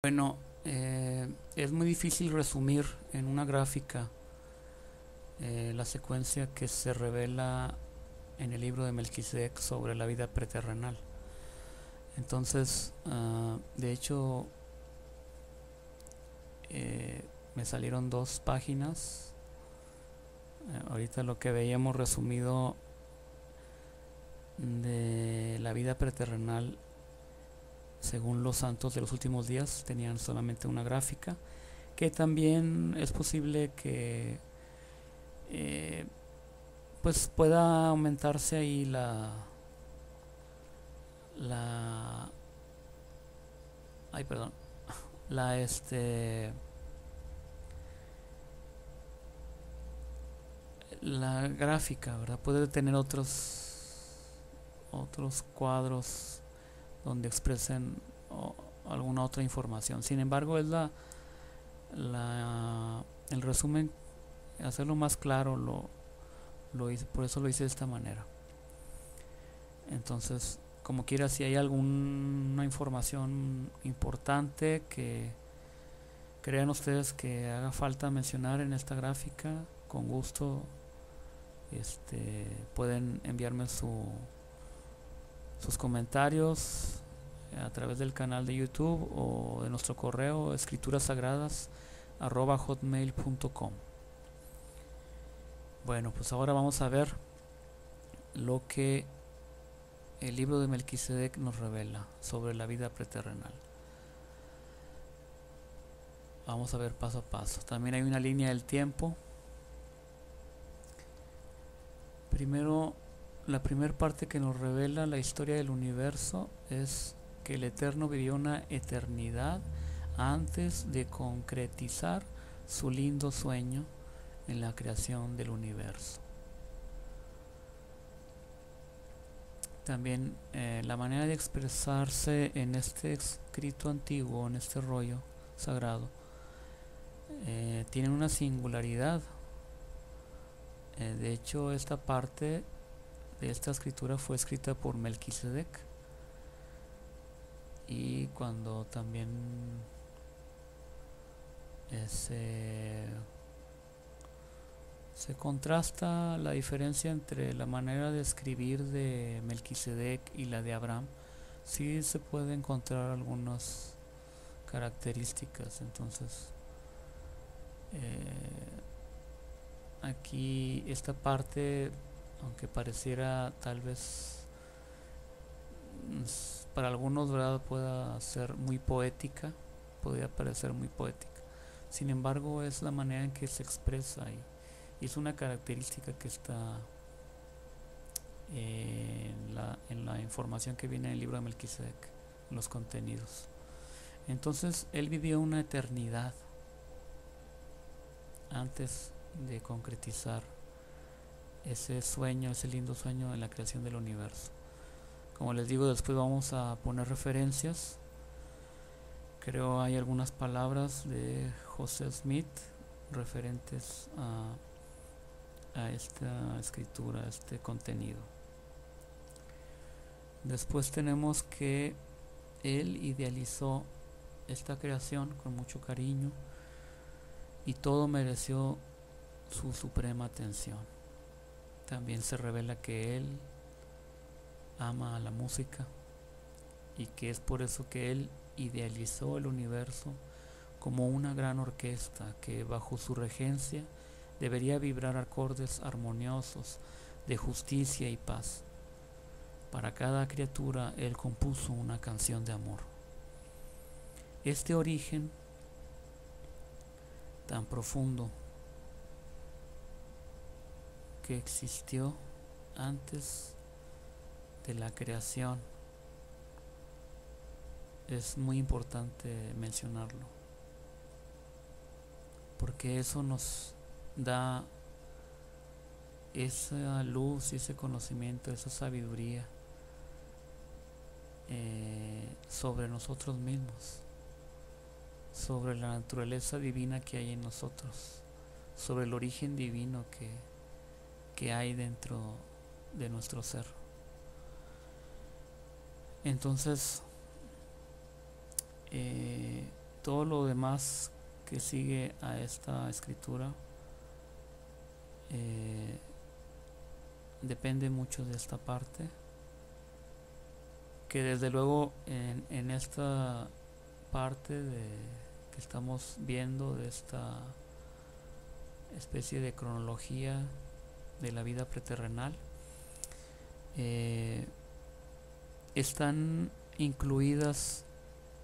Bueno, es muy difícil resumir en una gráfica la secuencia que se revela en el libro de Melquisedec sobre la vida preterrenal. Entonces, de hecho, me salieron dos páginas. Ahorita lo que veíamos resumido de la vida preterrenal según los santos de los últimos días tenían solamente una gráfica, que también es posible que eh, pues pueda aumentarse ahí la ay perdón la la gráfica, ¿verdad? Puede tener otros cuadros donde expresen alguna otra información. Sin embargo, es el resumen, hacerlo más claro, lo hice, por eso lo hice de esta manera. Entonces, como quiera, si hay alguna información importante que crean ustedes que haga falta mencionar en esta gráfica, con gusto pueden enviarme sus comentarios a través del canal de YouTube o de nuestro correo escriturasagradas@hotmail.com. Bueno, pues ahora vamos a ver lo que el libro de Melquisedec nos revela sobre la vida preterrenal. Vamos a ver paso a paso. También hay una línea del tiempo. Primero, la primera parte que nos revela la historia del universo es que el Eterno vivió una eternidad antes de concretizar su lindo sueño en la creación del universo. También la manera de expresarse en este escrito antiguo, en este rollo sagrado, tiene una singularidad. De hecho, esta parte de esta escritura fue escrita por Melquisedec, y cuando también se contrasta la diferencia entre la manera de escribir de Melquisedec y la de Abraham, sí se puede encontrar algunas características. Entonces, aquí esta parte, aunque pareciera tal vez para algunos, ¿verdad?, pueda ser muy poética, podría parecer muy poética. Sin embargo, es la manera en que se expresa y es una característica que está en la información que viene en el libro de Melquisedec, en los contenidos. Entonces, él vivió una eternidad antes de concretizar ese sueño, ese lindo sueño en la creación del universo. Como les digo, después vamos a poner referencias. Creo hay algunas palabras de José Smith referentes a esta escritura, a este contenido. Después tenemos que él idealizó esta creación con mucho cariño y todo mereció su suprema atención. También se revela que él ama a la música y que es por eso que él idealizó el universo como una gran orquesta que bajo su regencia debería vibrar acordes armoniosos de justicia y paz. Para cada criatura él compuso una canción de amor. Este origen tan profundo que existió antes de la creación es muy importante mencionarlo, porque eso nos da esa luz, ese conocimiento, esa sabiduría sobre nosotros mismos, sobre la naturaleza divina que hay en nosotros, sobre el origen divino que hay dentro de nuestro ser. Entonces, todo lo demás que sigue a esta escritura depende mucho de esta parte, que desde luego en esta parte que estamos viendo, de esta especie de cronología de la vida preterrenal, están incluidas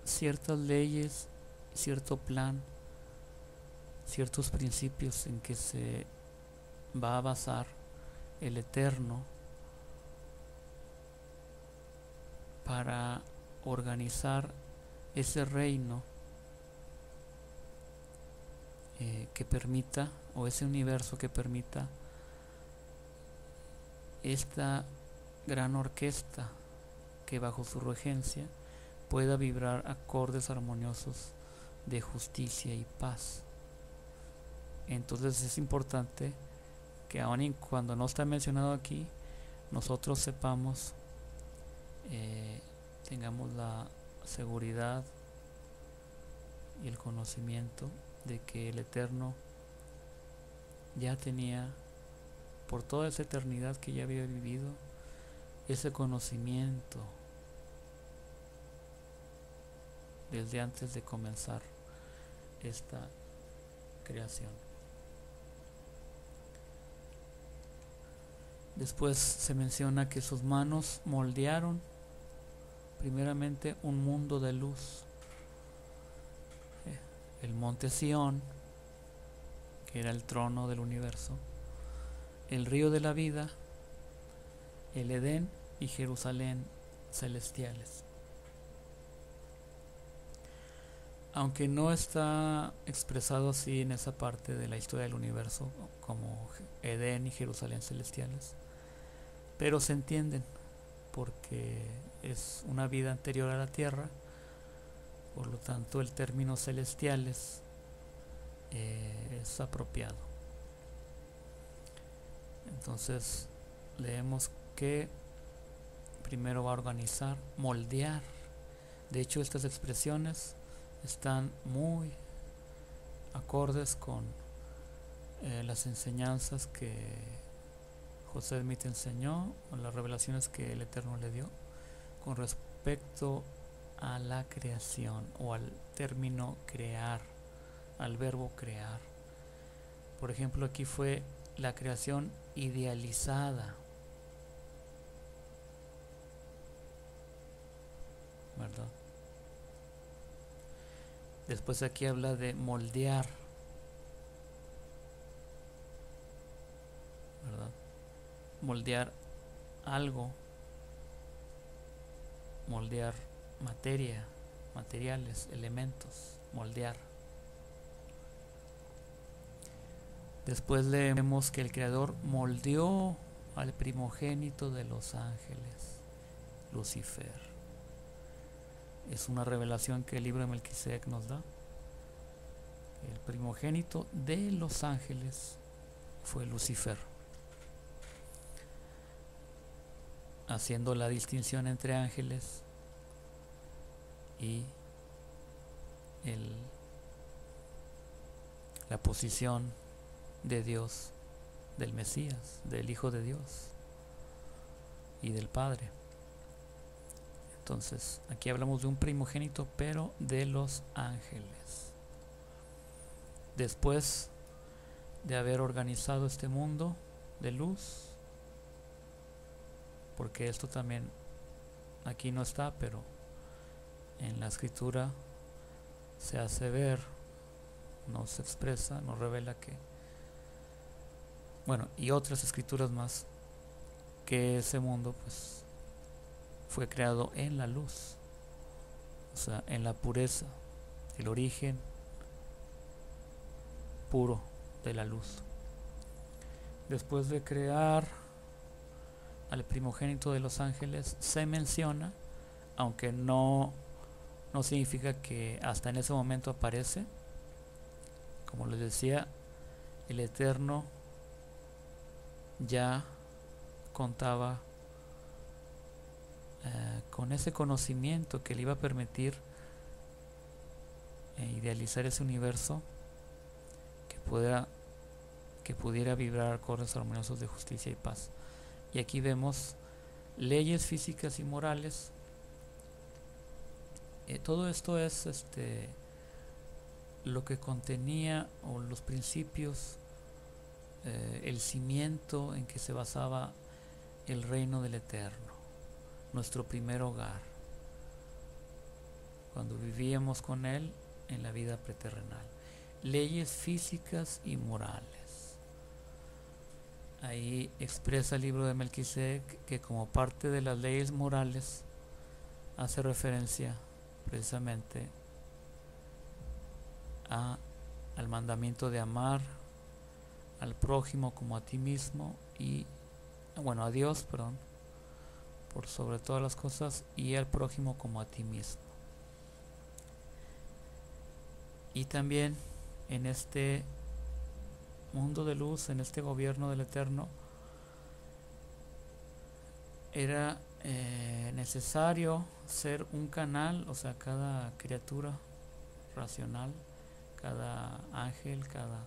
ciertas leyes, cierto plan, ciertos principios en que se va a basar el Eterno para organizar ese reino que permita, o ese universo que permita esta gran orquesta que bajo su regencia pueda vibrar acordes armoniosos de justicia y paz. Entonces es importante que aun y cuando no está mencionado aquí, nosotros sepamos, tengamos la seguridad y el conocimiento de que el Eterno ya tenía, por toda esa eternidad que ya había vivido, ese conocimiento desde antes de comenzar esta creación. Después se menciona que sus manos moldearon primeramente un mundo de luz, el monte Sión, que era el trono del universo, el río de la vida, el Edén y Jerusalén celestiales. Aunque no está expresado así en esa parte de la historia del universo como Edén y Jerusalén celestiales, pero se entienden porque es una vida anterior a la tierra. Por lo tanto, el término celestiales es apropiado. Entonces, leemos que primero va a organizar, moldear. De hecho, estas expresiones están muy acordes con las enseñanzas que José Smith enseñó, con las revelaciones que el Eterno le dio con respecto a la creación, o al término crear, al verbo crear. Por ejemplo, aquí fue la creación idealizada, ¿verdad? Después aquí habla de moldear, ¿verdad? Moldear algo, moldear materia, materiales, elementos, moldear. Después leemos que el Creador moldeó al primogénito de los ángeles, Lucifer. Es una revelación que el libro de Melquisedec nos da. El primogénito de los ángeles fue Lucifer, haciendo la distinción entre ángeles y la posición de Dios, del Mesías, del Hijo de Dios y del Padre. Entonces, aquí hablamos de un primogénito, pero de los ángeles. Después de haber organizado este mundo de luz, porque esto también aquí no está, pero en la escritura se hace ver, nos expresa, nos revela que, bueno, y otras escrituras más, que ese mundo pues fue creado en la luz, o sea, en la pureza, el origen puro de la luz. Después de crear al primogénito de los ángeles, se menciona, aunque no significa que hasta en ese momento aparece, como les decía, el Eterno ya contaba con ese conocimiento que le iba a permitir idealizar ese universo que pudiera vibrar acordes armoniosos de justicia y paz. Y aquí vemos leyes físicas y morales. Todo esto es lo que contenía, o los principios, el cimiento en que se basaba el reino del Eterno, nuestro primer hogar, cuando vivíamos con Él en la vida preterrenal. Leyes físicas y morales. Ahí expresa el libro de Melquisedec que como parte de las leyes morales hace referencia precisamente al mandamiento de amar al prójimo como a ti mismo, y a Dios, por sobre todas las cosas, y al prójimo como a ti mismo. Y también en este mundo de luz, en este gobierno del Eterno, era necesario ser un canal, o sea, cada criatura racional, cada ángel, cada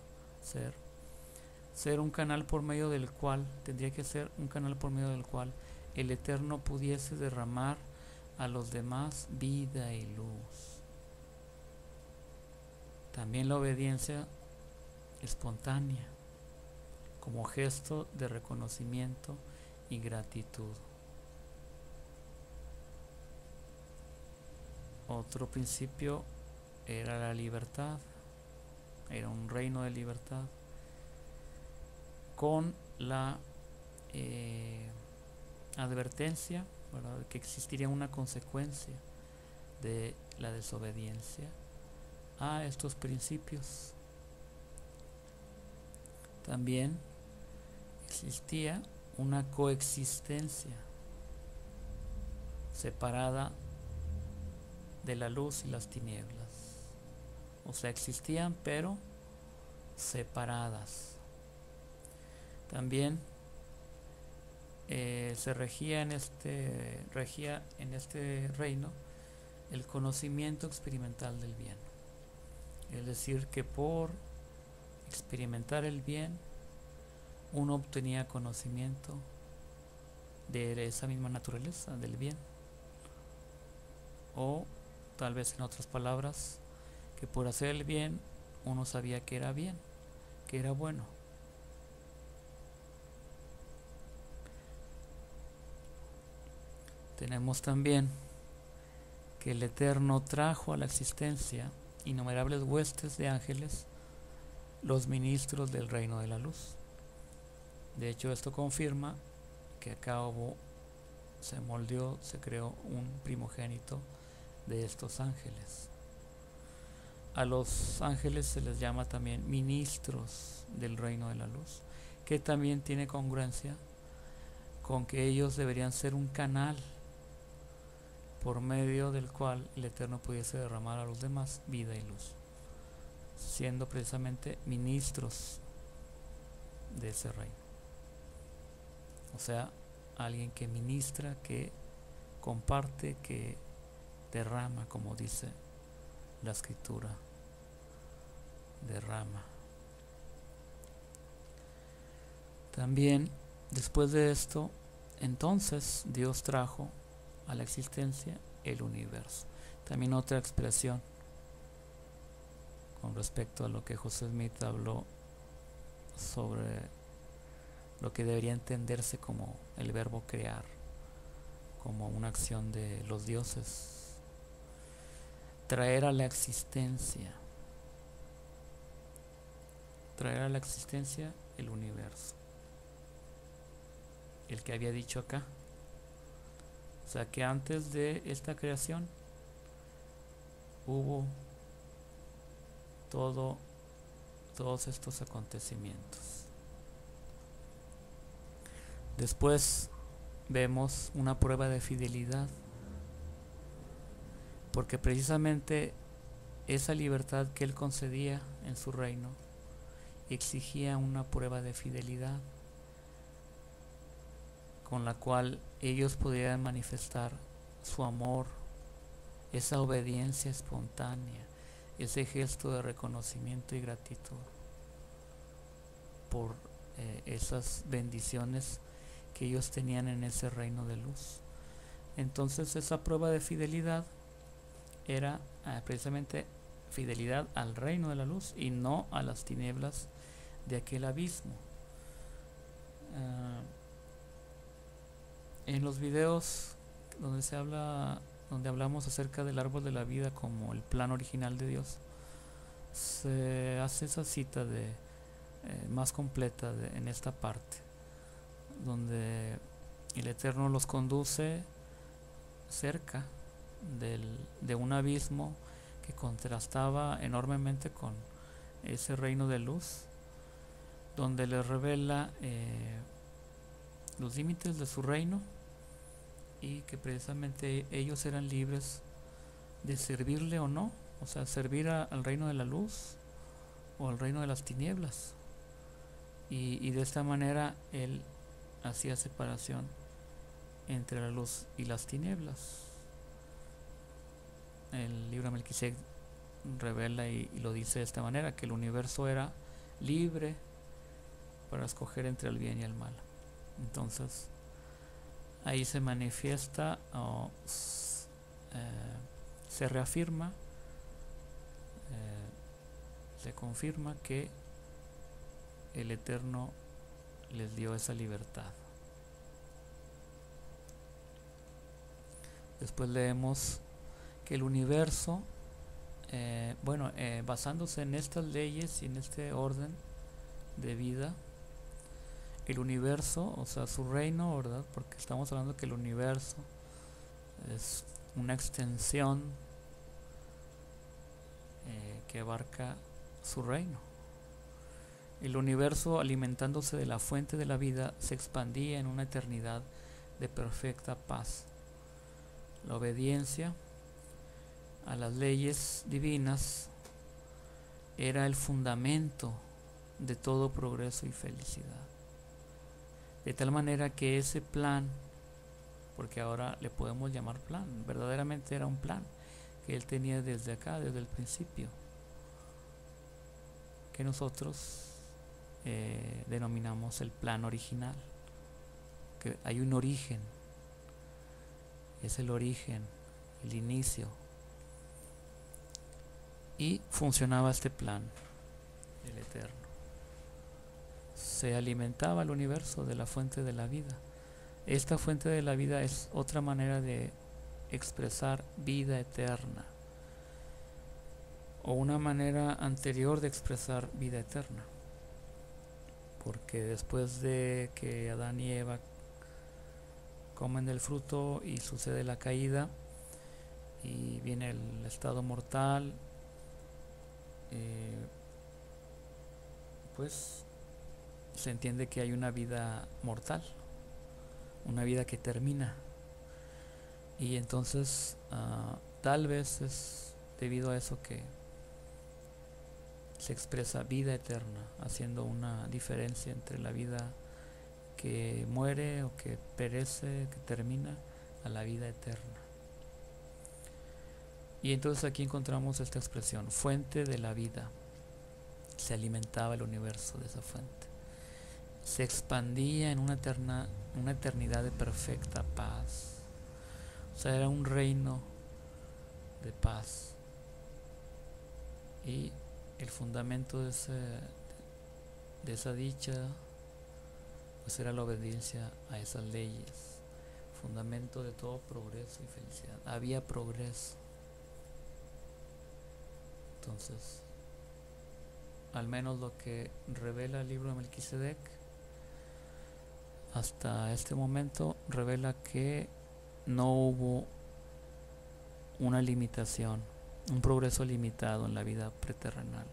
ser un canal por medio del cual, tendría que ser un canal por medio del cual el Eterno pudiese derramar a los demás vida y luz. También la obediencia espontánea, como gesto de reconocimiento y gratitud. Otro principio era la libertad, era un reino de libertad, con la advertencia, ¿verdad?, que existiría una consecuencia de la desobediencia a estos principios. También existía una coexistencia separada de la luz y las tinieblas. O sea, existían pero separadas. También se regía en este reino el conocimiento experimental del bien. Es decir, que por experimentar el bien uno obtenía conocimiento de esa misma naturaleza del bien, o tal vez en otras palabras, que por hacer el bien uno sabía que era bien, que era bueno. Tenemos también que el Eterno trajo a la existencia innumerables huestes de ángeles, los ministros del reino de la luz. De hecho, esto confirma que acá se creó un primogénito de estos ángeles. A los ángeles se les llama también ministros del reino de la luz, que también tiene congruencia con que ellos deberían ser un canal por medio del cual el Eterno pudiese derramar a los demás vida y luz, siendo precisamente ministros de ese reino. O sea, alguien que ministra, que comparte, que derrama, como dice la escritura, derrama. También, después de esto, entonces Dios trajo a la existencia el universo. También otra expresión con respecto a lo que José Smith habló sobre lo que debería entenderse como el verbo crear, como una acción de los dioses. Traer a la existencia el universo, el que había dicho acá. O sea, que antes de esta creación hubo todos estos acontecimientos. Después vemos una prueba de fidelidad, porque precisamente esa libertad que él concedía en su reino exigía una prueba de fidelidad con la cual ellos pudieran manifestar su amor, esa obediencia espontánea, ese gesto de reconocimiento y gratitud por esas bendiciones que ellos tenían en ese reino de luz. Entonces esa prueba de fidelidad era precisamente fidelidad al reino de la luz y no a las tinieblas de aquel abismo. En los videos donde hablamos acerca del árbol de la vida como el plan original de Dios, se hace esa cita más completa en esta parte, donde el Eterno los conduce cerca de un abismo que contrastaba enormemente con ese reino de luz, donde les revela los límites de su reino y que precisamente ellos eran libres de servirle o no, o sea, servir al reino de la luz o al reino de las tinieblas. Y de esta manera él hacía separación entre la luz y las tinieblas. El libro de Melquisedec revela y lo dice de esta manera, que el universo era libre para escoger entre el bien y el mal. Entonces ahí se manifiesta o se reafirma, se confirma que el Eterno les dio esa libertad. Después leemos que el universo, basándose en estas leyes y en este orden de vida, el universo, o sea, su reino, ¿verdad? Porque estamos hablando que el universo es una extensión que abarca su reino. El universo, alimentándose de la fuente de la vida, se expandía en una eternidad de perfecta paz. La obediencia a las leyes divinas era el fundamento de todo progreso y felicidad. De tal manera que ese plan, porque ahora le podemos llamar plan, verdaderamente era un plan que él tenía desde acá, desde el principio, que nosotros denominamos el plan original, que hay un origen, es el origen, el inicio, y funcionaba este plan, el Eterno. Se alimentaba el universo de la fuente de la vida. Esta fuente de la vida es otra manera de expresar vida eterna, o una manera anterior de expresar vida eterna, porque después de que Adán y Eva comen del fruto y sucede la caída y viene el estado mortal, pues se entiende que hay una vida mortal, una vida que termina, y entonces tal vez es debido a eso que se expresa vida eterna, haciendo una diferencia entre la vida que muere o que perece, que termina, a la vida eterna. Y entonces aquí encontramos esta expresión, fuente de la vida. Se alimentaba el universo de esa fuente. Se expandía en una eternidad de perfecta paz. O sea, era un reino de paz. Y el fundamento de esa dicha, pues era la obediencia a esas leyes, fundamento de todo progreso y felicidad. Había progreso. Entonces, al menos lo que revela el libro de Melquisedec hasta este momento revela que no hubo una limitación, un progreso limitado en la vida preterrenal.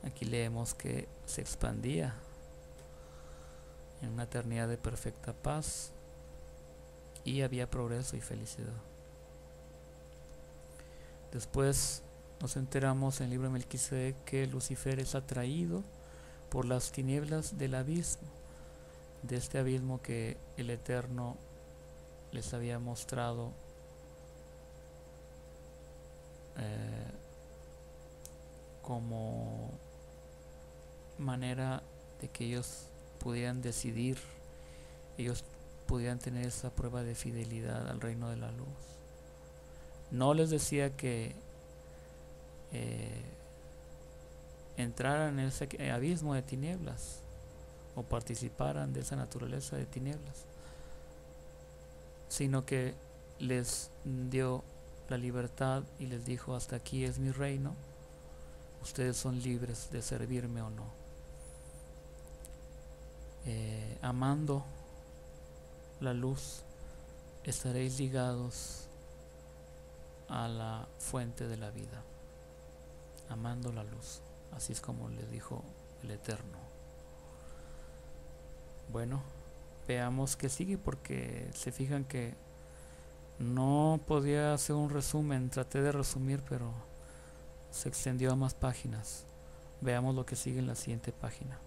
Aquí leemos que se expandía en una eternidad de perfecta paz y había progreso y felicidad. Después nos enteramos en el libro de Melquisedec que Lucifer es atraído por las tinieblas del abismo, de este abismo que el Eterno les había mostrado como manera de que ellos pudieran decidir, ellos pudieran tener esa prueba de fidelidad al reino de la luz. No les decía que entraran en ese abismo de tinieblas o participaran de esa naturaleza de tinieblas, sino que les dio la libertad y les dijo: hasta aquí es mi reino, ustedes son libres de servirme o no. Amando la luz estaréis ligados a la fuente de la vida, amando la luz, así es como les dijo el Eterno. Bueno, veamos qué sigue, porque se fijan que no podía hacer un resumen, traté de resumir, pero se extendió a más páginas. Veamos lo que sigue en la siguiente página.